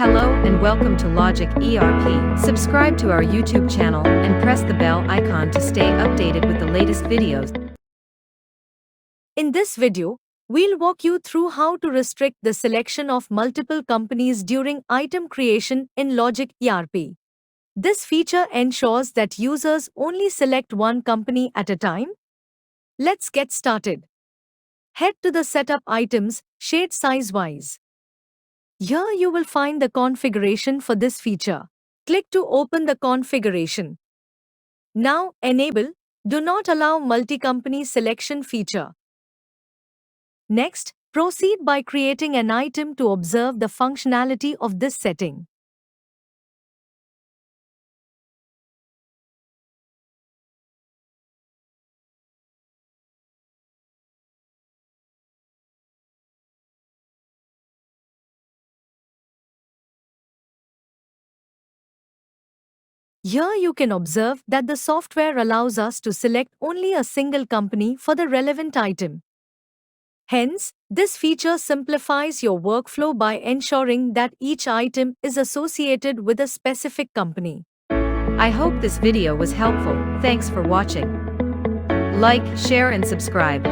Hello and welcome to Logic ERP. Subscribe to our YouTube channel and press the bell icon to stay updated with the latest videos. In this video, we'll walk you through how to restrict the selection of multiple companies during item creation in Logic ERP. This feature ensures that users only select one company at a time. Let's get started. Head to the Setup items, shade size-wise. Here you will find the configuration for this feature. Click to open the configuration. Now, enable Do Not Allow Multi-Company Selection feature. Next, proceed by creating an item to observe the functionality of this setting. Here you can observe that the software allows us to select only a single company for the relevant item. Hence, this feature simplifies your workflow by ensuring that each item is associated with a specific company. I hope this video was helpful. Thanks for watching. Like, share and subscribe.